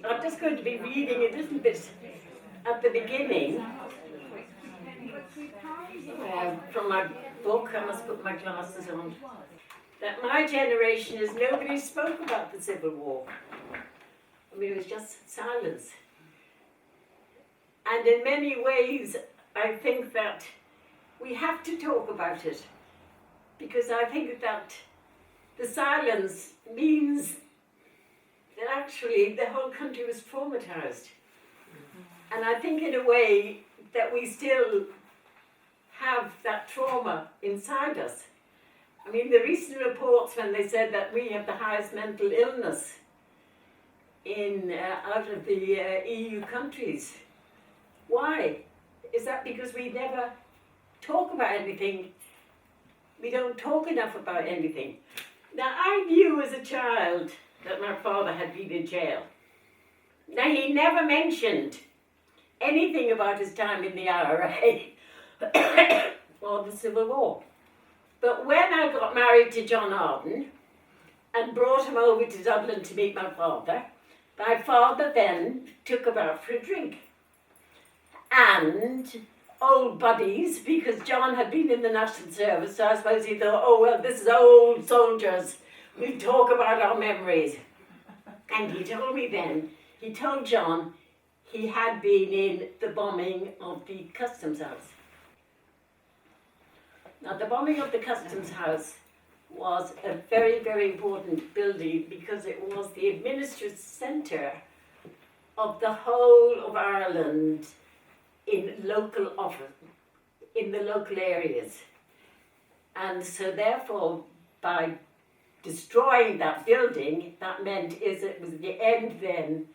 I'm just going to be reading a little bit at the beginning from my book. I must put my glasses on. That my generation is nobody spoke about the Civil War. I mean, it was just silence. And in many ways, I think that we have to talk about it, because I think that the silence means that actually the whole country was traumatized. And I think in a way that we still have that trauma inside us. I mean, the recent reports when they said that we have the highest mental illness in out of the EU countries. Why? Is that because we never talk about anything? We don't talk enough about anything. Now, I knew as a child that my father had been in jail. Now, he never mentioned anything about his time in the IRA or the Civil War. But when I got married to John Arden and brought him over to Dublin to meet my father then took him out for a drink. And old buddies, because John had been in the National Service, so I suppose he thought, oh, well, this is old soldiers. We talk about our memories. And he told me then, he told John he had been in the bombing of the Customs House. Now, the bombing of the Customs House was a very, very important building because it was the administrative centre of the whole of Ireland in local office, in the local areas. And so therefore, by destroying that building, that meant it was the end then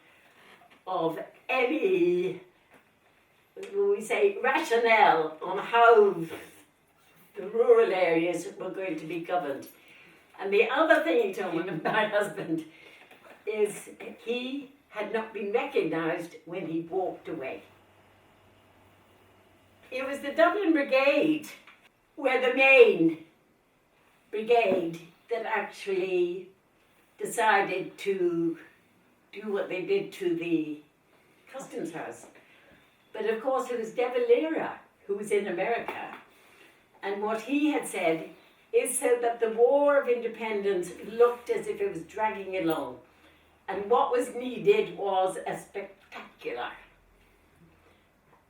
of any, we say, rationale on how the rural areas were going to be governed. And the other thing he told me, my husband, is he had not been recognised when he walked away. It was the Dublin Brigade, were the main brigade that actually decided to do what they did to the Customs House. But of course it was De Valera who was in America, and what he had said is so that the War of Independence looked as if it was dragging along, and what was needed was a spectacular.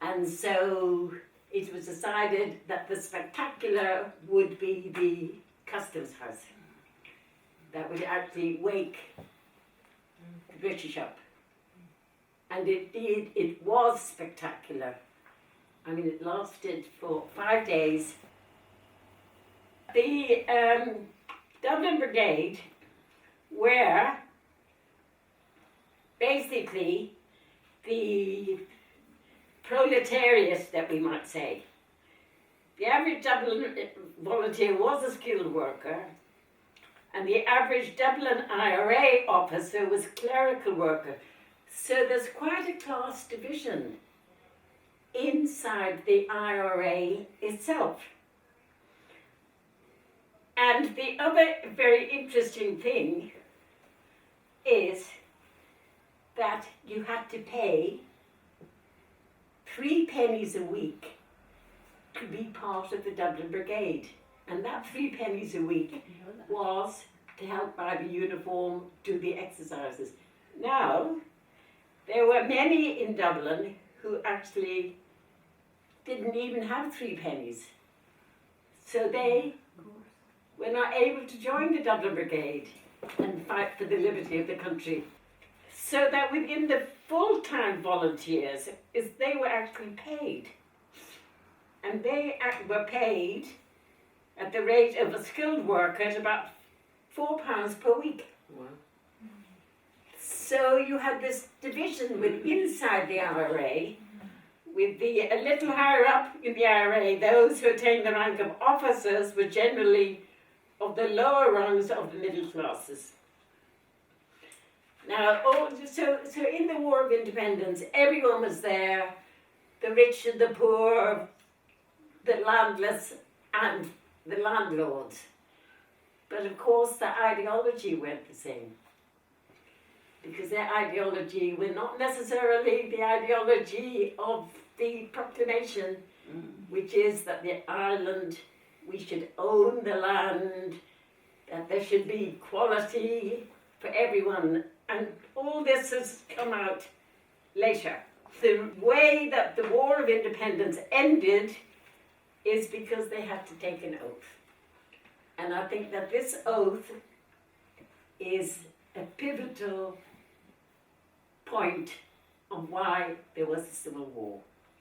And so it was decided that the spectacular would be the Customs House that would actually wake the British up. And indeed, it was spectacular. I mean, it lasted for 5 days. The Dublin Brigade were basically the proletariat, that we might say. The average Dublin volunteer was a skilled worker, and the average Dublin IRA officer was a clerical worker. So there's quite a class division inside the IRA itself. And the other very interesting thing is that you had to pay 3 pennies a week to be part of the Dublin Brigade. And that 3 pennies a week was to help buy the uniform, do the exercises. Now, there were many in Dublin who actually didn't even have 3 pennies. So they were not able to join the Dublin Brigade and fight for the liberty of the country. So that within the full-time volunteers, they were actually paid. And they were paid at the rate of a skilled worker at about £4 per week. Wow. So you had this division inside the IRA, with a little higher up in the IRA, those who attained the rank of officers were generally of the lower rungs of the middle classes. Now, so in the War of Independence, everyone was there, the rich and the poor, the landless and the landlords. But of course the ideology weren't the same. Because their ideology were not necessarily the ideology of the proclamation, which is that the island, we should own the land, that there should be equality for everyone. And all this has come out later. The way that the War of Independence ended is because they had to take an oath. And I think that this oath is a pivotal point on why there was a civil war.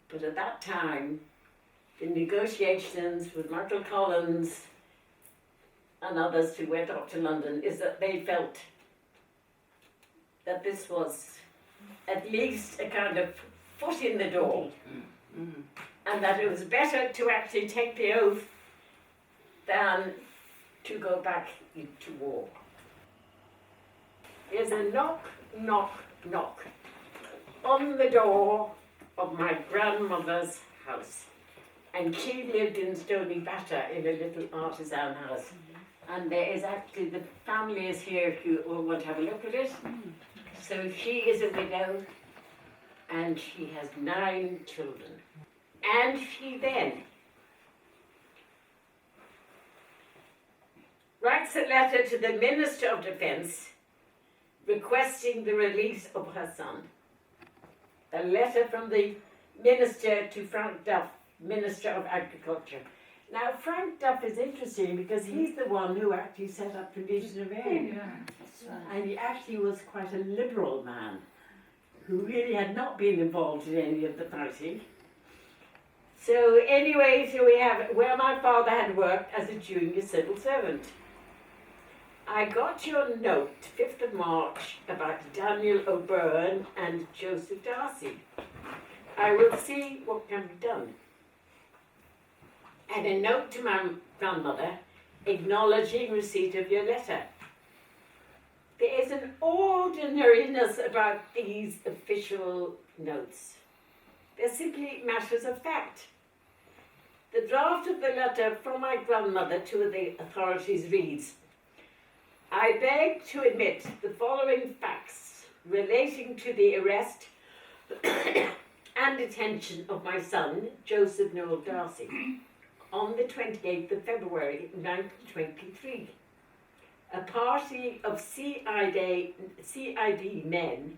But at that time, the negotiations with Michael Collins and others who went up to London is that they felt that this was at least a kind of foot in the door, and that it was better to actually take the oath than to go back into war. There's a knock, knock, knock on the door of my grandmother's house, and she lived in Stony Batter in a little artisan house. And there is actually, the family is here if you all want to have a look at it. So she is a widow and she has 9 children. And she then writes a letter to the Minister of Defence requesting the release of her son. A letter from the Minister to Frank Duff, Minister of Agriculture. Now, Frank Duff is interesting because he's the one who actually set up the Legion of Air. And he actually was quite a liberal man who really had not been involved in any of the fighting. So anyway, so we have where my father had worked as a junior civil servant. I got your note, 5th of March, about Daniel O'Byrne and Joseph Darcy. I will see what can be done. And a note to my grandmother acknowledging receipt of your letter. There is an ordinariness about these official notes. They're simply matters of fact. The draft of the letter from my grandmother to the authorities reads, I beg to admit the following facts relating to the arrest and detention of my son, Joseph Noel Darcy, on the 28th of February 1923. A party of CID men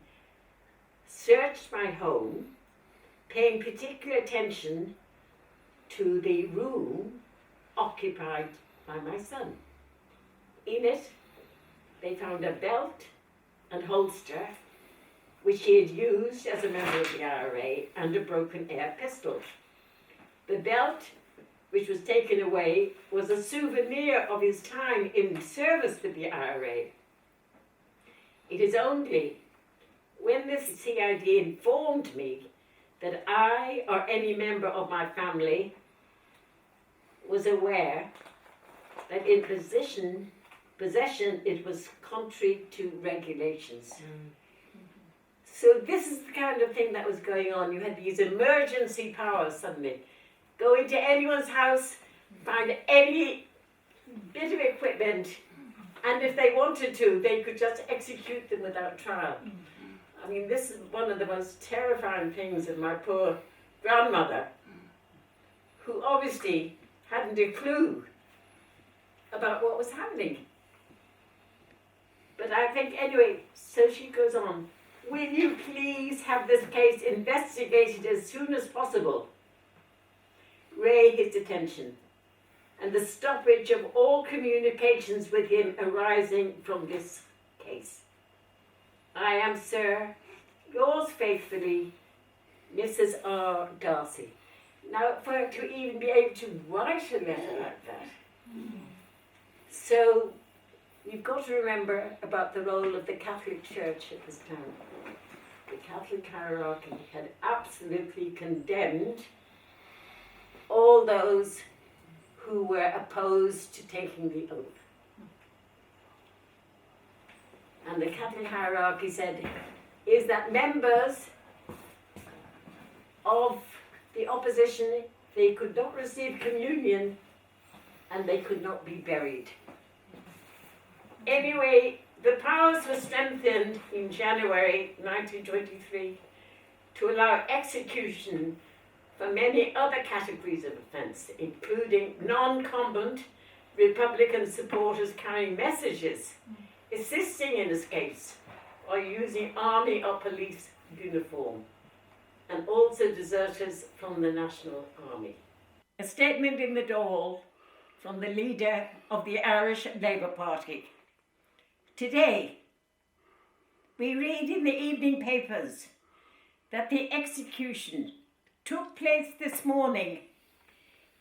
searched my home, paying particular attention to the room occupied by my son. In it, they found a belt and holster, which he had used as a member of the IRA, and a broken air pistol. The belt, which was taken away, was a souvenir of his time in service with the IRA. It is only when this CID informed me that I or any member of my family was aware that in possession it was contrary to regulations. So this is the kind of thing that was going on. You had these emergency powers suddenly. Go into anyone's house, find any bit of equipment, and if they wanted to, they could just execute them without trial. I mean, this is one of the most terrifying things of my poor grandmother, who obviously hadn't a clue about what was happening. But I think, anyway, so she goes on, will you please have this case investigated as soon as possible? Ray his detention and the stoppage of all communications with him arising from this case. I am, sir, yours faithfully, Mrs. R. Darcy. Now, for her to even be able to write a letter like that. So, you've got to remember about the role of the Catholic Church at this time. The Catholic hierarchy had absolutely condemned all those who were opposed to taking the oath. And the Catholic hierarchy said, is that members of the opposition they could not receive communion, and they could not be buried. Anyway, the powers were strengthened in January 1923 to allow execution for many other categories of offence, including non-combatant Republican supporters carrying messages, assisting in escapes, or using army or police uniform, and also deserters from the National Army. A statement in the Dáil from the leader of the Irish Labour Party. Today, we read in the evening papers that the execution took place this morning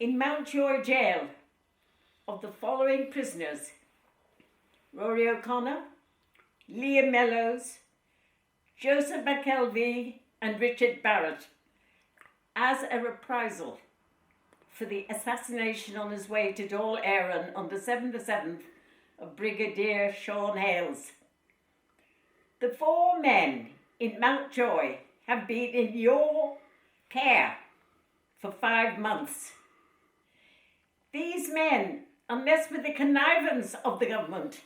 in Mountjoy Jail of the following prisoners: Rory O'Connor, Liam Mellows, Joseph McKelvey and Richard Barrett, as a reprisal for the assassination on his way to Dáil Éireann on the 7th of 7th of Brigadier Sean Hales. The 4 men in Mountjoy have been in your care for 5 months. These men, unless with the connivance of the government,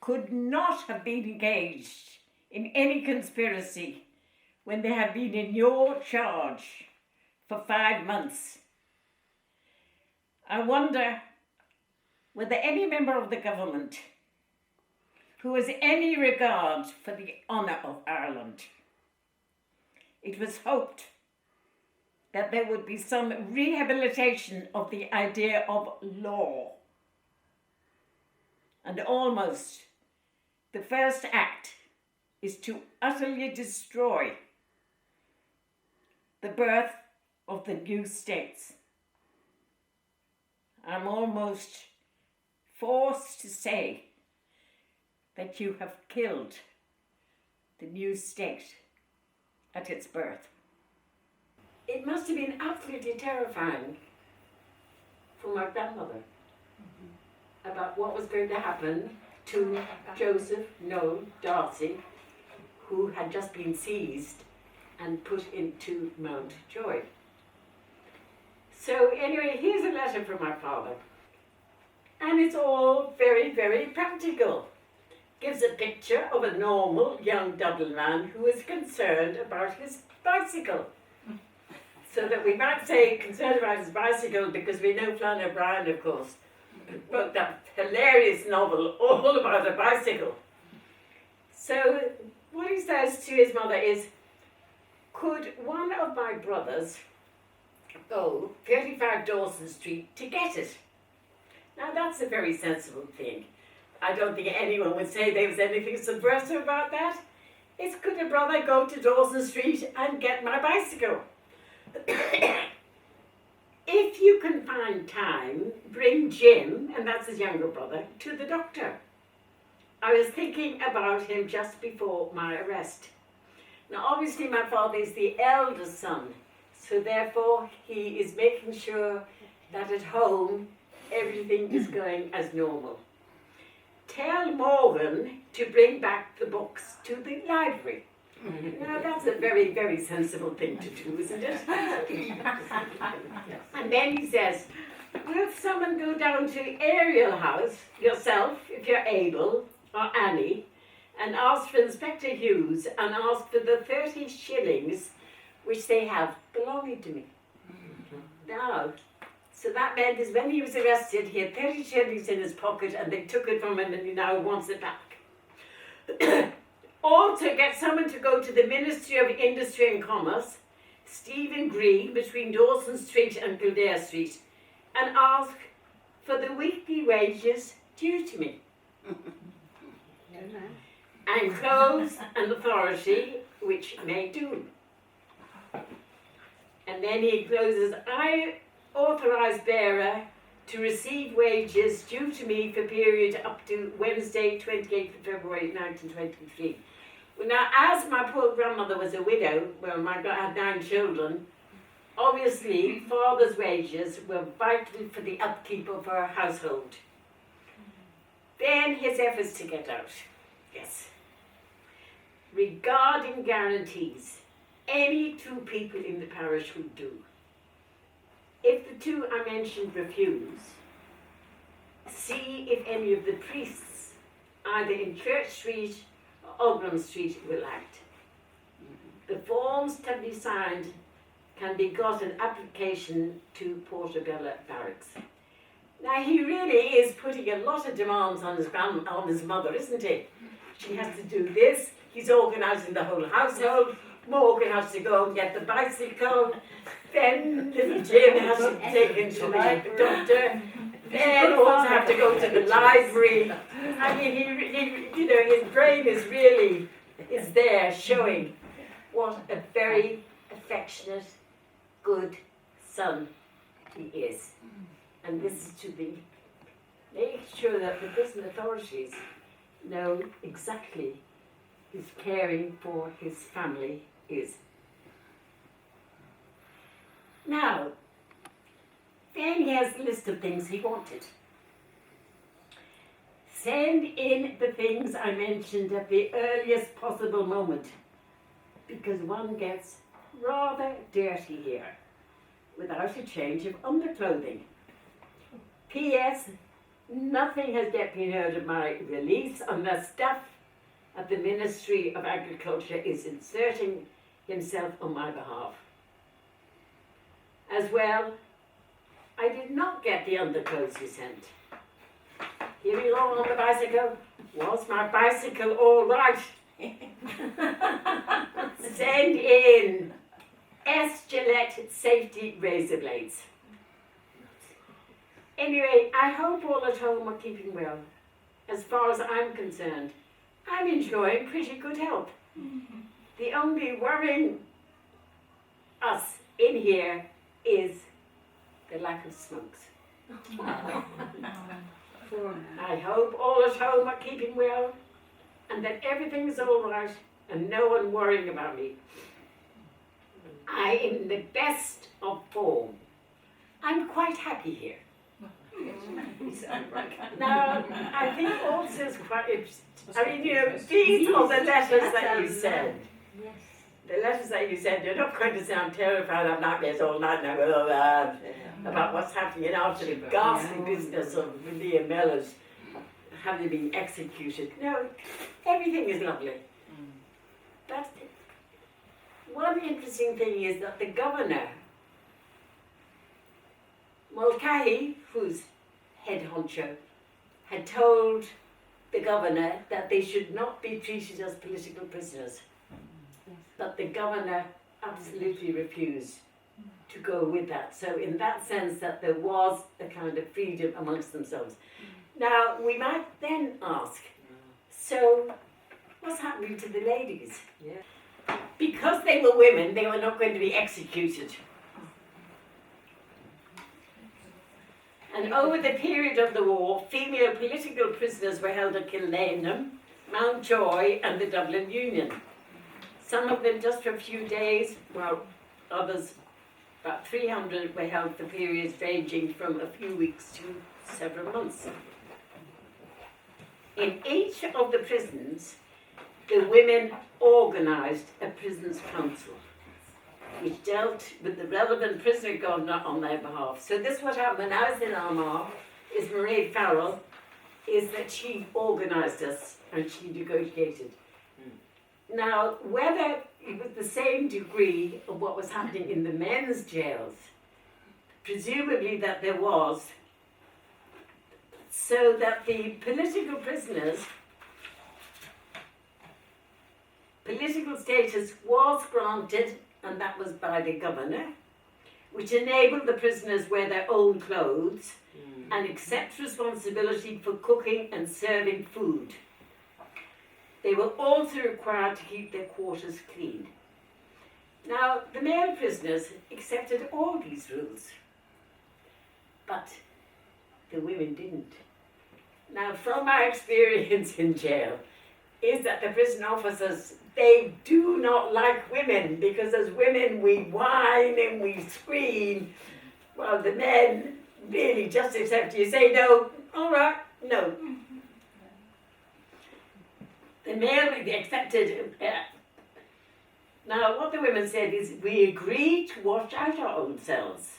could not have been engaged in any conspiracy when they have been in your charge for 5 months. I wonder whether any member of the government who has any regard for the honour of Ireland, it was hoped that there would be some rehabilitation of the idea of law. And almost the first act is to utterly destroy the birth of the new states. I'm almost forced to say that you have killed the new state at its birth. It must have been absolutely terrifying for my grandmother about what was going to happen to Joseph Noel Darcy, who had just been seized and put into Mountjoy. So anyway, here's a letter from my father. And it's all very, very practical. Gives a picture of a normal young Dublin man who is concerned about his bicycle. So that we might say concerned about his bicycle because we know Flann O'Brien, of course, wrote that hilarious novel all about a bicycle. So what he says to his mother is, could one of my brothers go 35 Dawson Street to get it? Now that's a very sensible thing. I don't think anyone would say there was anything subversive about that. It's could a brother go to Dawson Street and get my bicycle? If you can find time, bring Jim, and that's his younger brother, to the doctor. I was thinking about him just before my arrest. Now obviously my father is the eldest son, so therefore he is making sure that at home everything is going as normal. Tell Morgan to bring back the books to the library. Now that's a very, very sensible thing to do, isn't it? And then he says, will someone go down to Ariel House, yourself, if you're able, or Annie, and ask for Inspector Hughes and ask for the 30 shillings which they have belonging to me. Now, so that meant is when he was arrested, he had 30 shillings in his pocket and they took it from him and he now wants it back. Also get someone to go to the Ministry of Industry and Commerce, Stephen Green, between Dawson Street and Kildare Street, and ask for the weekly wages due to me. And clothes and authority, which may do. And then he closes, I authorise bearer to receive wages due to me for period up to Wednesday, 28th of February 1923. Well, now, as my poor grandmother was a widow, well, my God had 9 children, obviously father's wages were vital for the upkeep of her household. Then his efforts to get out. Yes. Regarding guarantees, any 2 people in the parish would do. if the two I mentioned refuse, see if any of the priests, either in Church Street or Oldham Street, will act. The forms to be signed can be got an application to Portobello Barracks. Now he really is putting a lot of demands on his mother, isn't he? She has to do this, he's organising the whole household, Morgan has to go and get the bicycle, then little Jim has to be taken to the doctor, then also have to go to the library. I mean, he you know, his brain is there showing what a very affectionate, good son he is. And this is to be make sure that the prison authorities know exactly his caring for his family is. Now, then he has a list of things he wanted. Send in the things I mentioned at the earliest possible moment, because one gets rather dirty here without a change of underclothing. P.S. Nothing has yet been heard of my release unless staff at the Ministry of Agriculture is inserting himself on my behalf. As well, I did not get the underclothes you sent. Here we along on the bicycle. Was my bicycle all right? Send in S. Gillette Safety Razor Blades. Anyway, I hope all at home are keeping well. As far as I'm concerned, I'm enjoying pretty good health. The only worrying us in here is the lack of smokes. I hope all at home are keeping well and that everything's all right and no one worrying about me. I am in the best of form. I'm quite happy here. Now, I think also it's quite interesting. I mean, you know, these are the letters that you send. The letters that you send, you're not going to sound terrified. I'm nightmares all night now with all that about what's happening after the ghastly business of Liam Mellors having been executed. No, everything is lovely. But one interesting thing is that the governor, Mulcahy, who's head honcho, had told the governor that they should not be treated as political prisoners. But the governor absolutely refused to go with that. So in that sense that there was a kind of freedom amongst themselves. Now, we might then ask, so what's happening to the ladies? Yeah. Because they were women, they were not going to be executed. And over the period of the war, female political prisoners were held at Kilmainham, Mountjoy and the Dublin Union. Some of them just for a few days, while others, about 300, were held for periods ranging from a few weeks to several months. In each of the prisons, the women organised a prison's council, which dealt with the relevant prisoner governor on their behalf. So this what happened when I was in Armagh, is Mairead Farrell, is that she organised us and she negotiated. Now, whether it was the same degree of what was happening in the men's jails, presumably that there was, so that the political prisoners, political status was granted, and that was by the governor, which enabled the prisoners wear their own clothes and accept responsibility for cooking and serving food. They were also required to keep their quarters clean. Now, the male prisoners accepted all these rules, but the women didn't. Now, from my experience in jail, is that the prison officers, they do not like women, because as women we whine and we scream, while the men really just accept you. Say no, all right, no. The male accepted. Now, what the women said is, we agreed to wash out our own selves.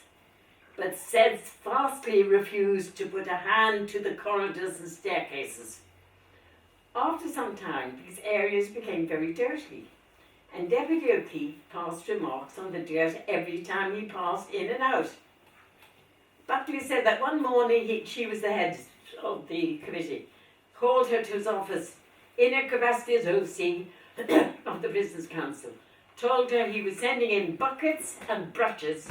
but steadfastly refused to put a hand to the corridors and staircases. After some time, these areas became very dirty, and Deputy O'Keefe passed remarks on the dirt every time he passed in and out. Buckley said that one morning she was the head of the committee, called her to his office in her capacity as OC of the Prisoners' Council, told her he was sending in buckets and brushes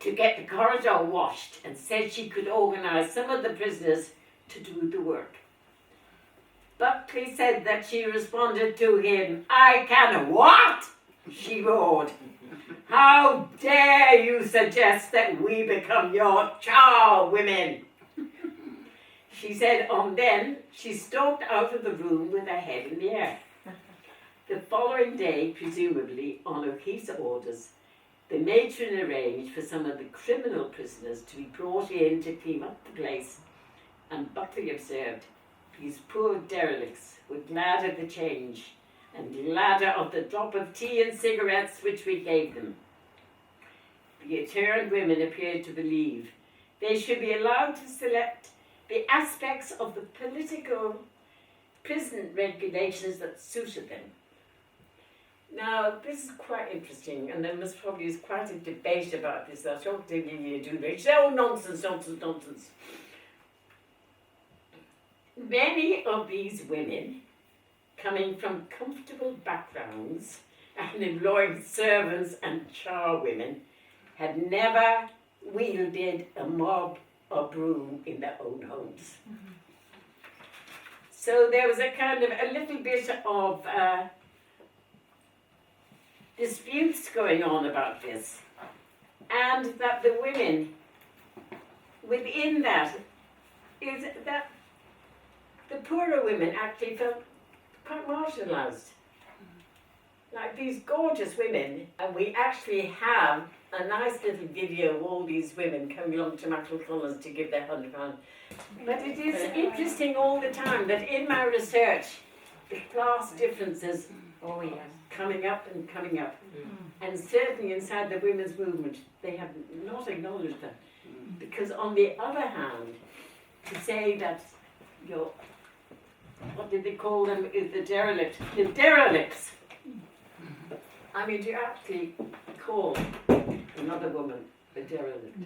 to get the corridor washed, and said she could organise some of the prisoners to do the work. Buckley said that she responded to him, "I can what?" she roared. "How dare you suggest that we become your charwomen?" She said then she stalked out of the room with her head in the air. The following day, presumably on O'Keefe's orders, the matron arranged for some of the criminal prisoners to be brought in to clean up the place, and Buckley observed, "These poor derelicts were glad of the change, and gladder of the drop of tea and cigarettes which we gave them." The returned women appeared to believe they should be allowed to select the aspects of the political prison regulations that suited them. Now, this is quite interesting, and there must probably is quite a debate about this. That's what do you do? They say, "Oh, nonsense, nonsense, nonsense." Many of these women, coming from comfortable backgrounds and employing servants and charwomen, had never wielded a mop or broom in their own homes. So there was a kind of a little bit of disputes going on about this, and that the women within that is that the poorer women actually felt quite marginalised. Like these gorgeous women, and we actually have a nice little video of all these women coming along to Maxwell Collins to give their £100. But it is interesting all the time that in my research, the class differences coming up and coming up. And certainly inside the women's movement, they have not acknowledged that. Because on the other hand, to say that what did they call them, is the derelicts. I mean, to actually call another woman a derelict.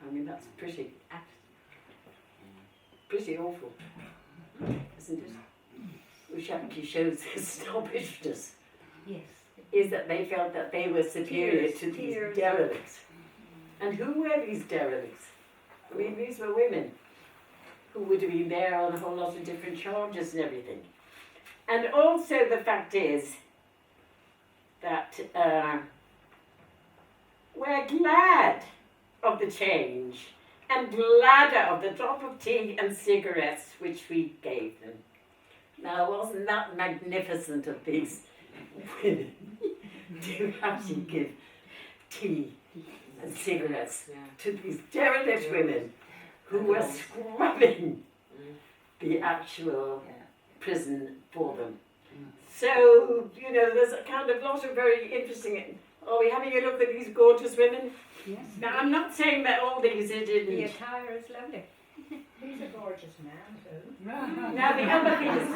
I mean, that's pretty awful, isn't it? Which actually shows the snobbishness. Yes. Is that they felt that they were superior to these derelicts. And who were these derelicts? I mean, these were women who would have been there on a whole lot of different charges and everything. And also the fact is that we're glad of the change and gladder of the drop of tea and cigarettes which we gave them. Now, wasn't that magnificent of these women to actually give tea and cigarettes to these derelict women who were scrubbing the actual prison for them. So, there's a kind of lot of very interesting... Are we having a look at these gorgeous women? Yes. Now, I'm not saying that all these didn't... The attire is lovely. He's a gorgeous man, too. Now, the other thing is...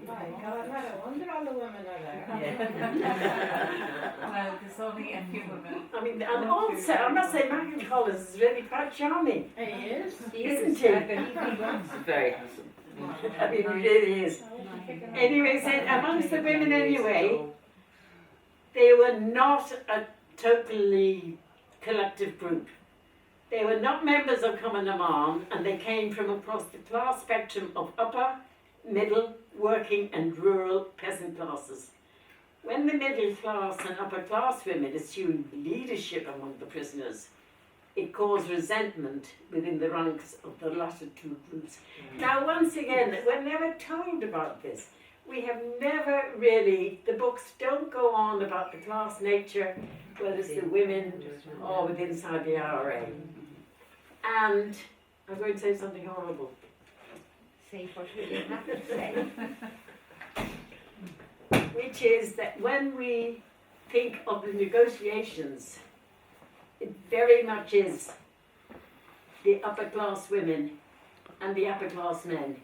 My God, no wonder all the women are there. Well, there's only a few women. I mean, and also, I must say, Michael Collins is really quite charming. He is. Isn't he? Very handsome. I mean, he really is. Anyway, said amongst the women anyway, they were not a totally collective group. They were not members of Common Demand, and they came from across the class spectrum of upper, middle, working and rural peasant classes. When the middle class and upper class women assumed leadership among the prisoners, it caused resentment within the ranks of the latter two groups. Now, once again, we're never told about this. We have never really, the books don't go on about the class nature, whether it's the women or within inside the IRA. And I'm going to say something horrible. Say what you have to say. Which is that when we think of the negotiations, it very much is the upper class women and the upper class men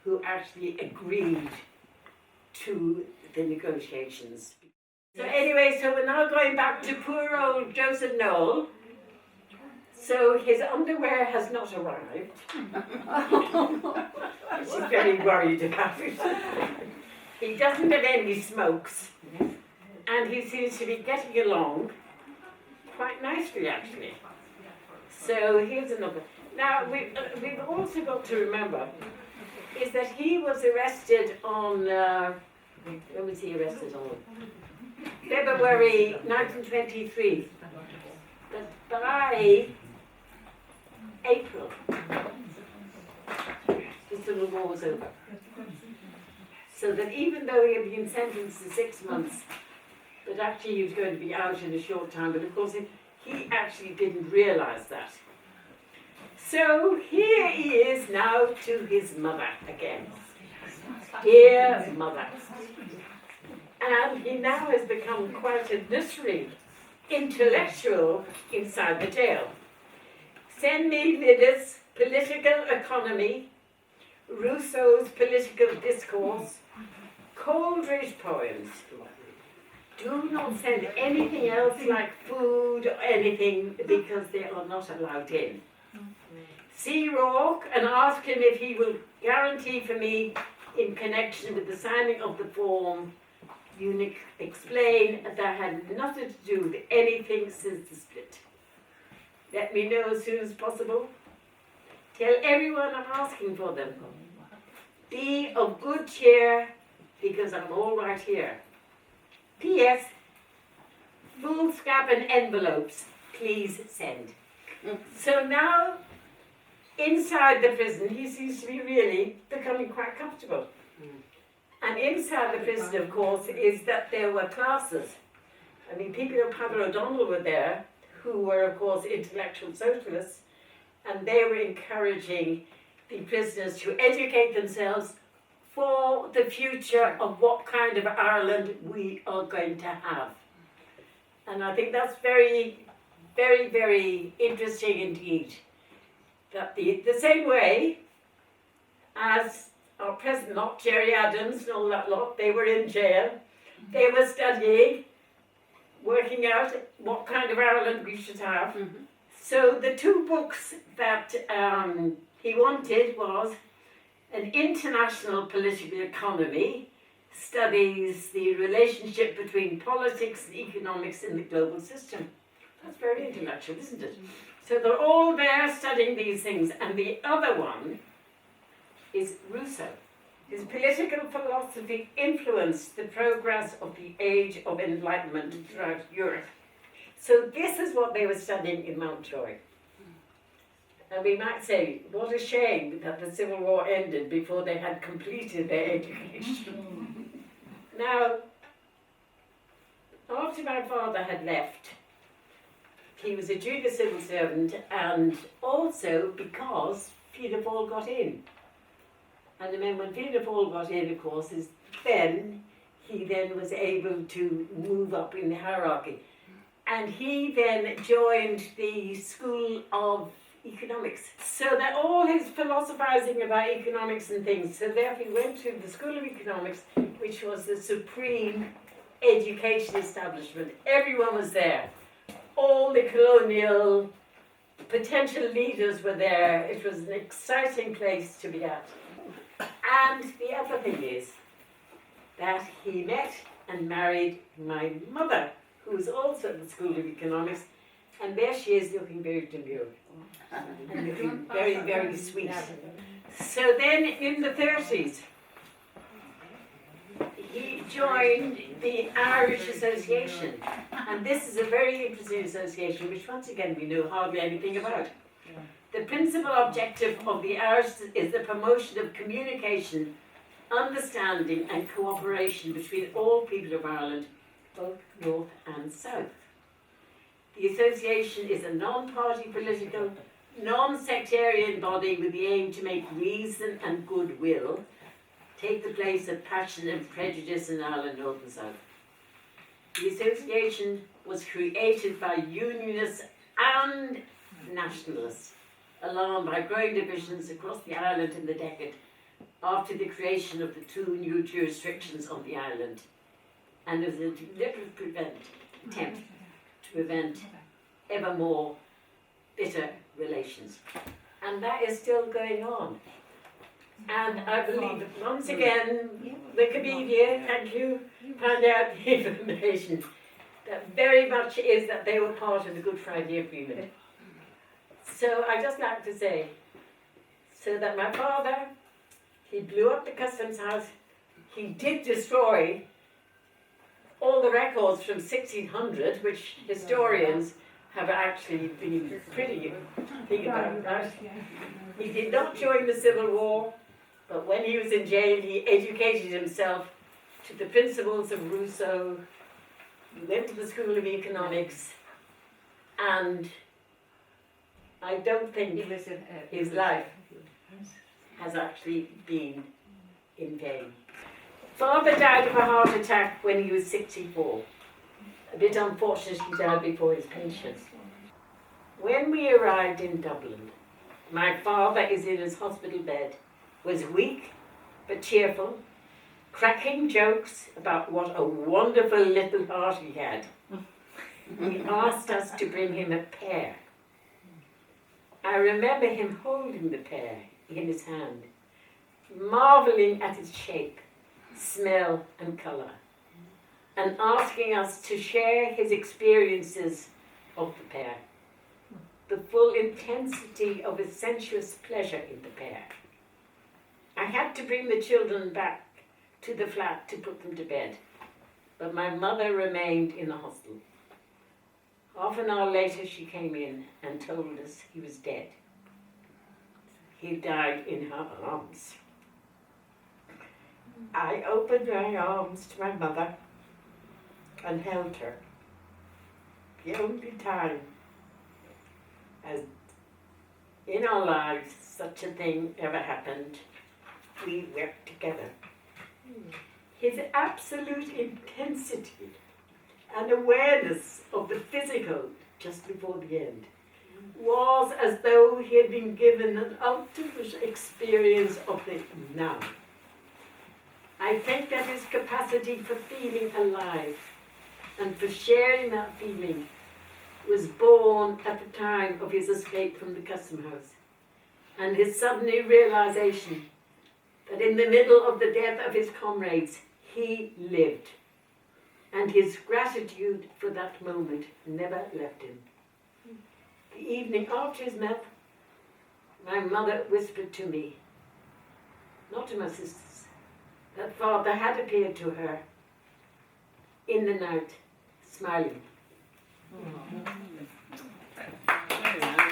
who actually agreed to the negotiations. So anyway, so we're now going back to poor old Joseph Noel. So his underwear has not arrived. She's very worried about it. He doesn't have any smokes. And he seems to be getting along quite nicely, actually. So here's another. Now, we've also got to remember is that he was arrested on, when was he arrested on? February 1923. But by April, the Civil War was over. So that even though he had been sentenced to 6 months, that actually he was going to be out in a short time, but of course he actually didn't realise that. So here he is now to his mother again. Dear mother. And he now has become quite a literary intellectual inside the jail. Send me Liddell's Political Economy, Rousseau's Political Discourse, Coleridge poems. Do not send anything else like food or anything because they are not allowed in. See Rourke and ask him if he will guarantee for me in connection with the signing of the form. You explain that had nothing to do with anything since the split. Let me know as soon as possible. Tell everyone I'm asking for them. Be of good cheer because I'm all right here. P.S. Foolscap and envelopes, please send. So now, inside the prison, he seems to be really becoming quite comfortable. And inside the prison, of course, is that there were classes. I mean, people of Padre O'Donnell were there, who were, of course, intellectual socialists, and they were encouraging the prisoners to educate themselves for the future of what kind of Ireland we are going to have. And I think that's very, very, very interesting indeed. That the same way as our present lot, Jerry Adams and all that lot, they were in jail. They were studying, working out what kind of Ireland we should have. So the two books that he wanted was An International Political Economy, studies the relationship between politics and economics in the global system. That's very intellectual, isn't it? So they're all there studying these things. And the other one is Rousseau. His political philosophy influenced the progress of the Age of Enlightenment throughout Europe. So this is what they were studying in Mountjoy. And we might say, what a shame that the Civil War ended before they had completed their education. Now, after my father had left, he was a junior civil servant, and also because Fianna Fáil got in. And then when Fianna Fáil got in, of course, he then was able to move up in the hierarchy. And he then joined the School of Economics. So that all his philosophizing about economics and things, so therefore he went to the School of Economics, which was the supreme education establishment. Everyone was there. All the colonial potential leaders were there. It was an exciting place to be at. And the other thing is that he met and married my mother, who was also at the School of Economics, and there she is looking very demure and looking very, very sweet. So then in the 30s, he joined the Irish Association, and this is a very interesting association which once again we know hardly anything about. The principal objective of the Irish is the promotion of communication, understanding and cooperation between all people of Ireland, both north and south. The association is a non-party political, non-sectarian body with the aim to make reason and goodwill take the place of passion and prejudice in Ireland, north and south. The association was created by Unionists and Nationalists, alarmed by growing divisions across the island in the decade after the creation of the two new jurisdictions on the island, and as a deliberate attempt to prevent ever more bitter relations. And that is still going on. And I believe that once again, Wikipedia, thank you, found out the information that very much is that they were part of the Good Friday Agreement. So I just like to say, so that my father, he blew up the customs house, he did destroy all the records from 1600, which historians have actually been pretty thinking about, right? He did not join the Civil War, but when he was in jail, he educated himself to the principles of Rousseau. He went to the School of Economics, and I don't think his life has actually been in vain. Father died of a heart attack when he was 64. A bit unfortunate he died before his pension. When we arrived in Dublin, my father is in his hospital bed, was weak but cheerful, cracking jokes about what a wonderful little heart he had. He asked us to bring him a pear. I remember him holding the pear in his hand, marveling at its shape, smell and colour, and asking us to share his experiences of the pear, the full intensity of his sensuous pleasure in the pear. I had to bring the children back to the flat to put them to bed, but my mother remained in the hostel. Half an hour later she came in and told us he was dead. He died in her arms. I opened my arms to my mother and held her. The only time as in our lives such a thing ever happened, we wept together. His absolute intensity and awareness of the physical just before the end was as though he had been given an ultimate experience of the now. I think that his capacity for feeling alive and for sharing that feeling was born at the time of his escape from the custom house, and his sudden realization that in the middle of the death of his comrades, he lived, and his gratitude for that moment never left him. The evening after his death, my mother whispered to me, not to my sisters, that father had appeared to her in the night, smiling. Very nice.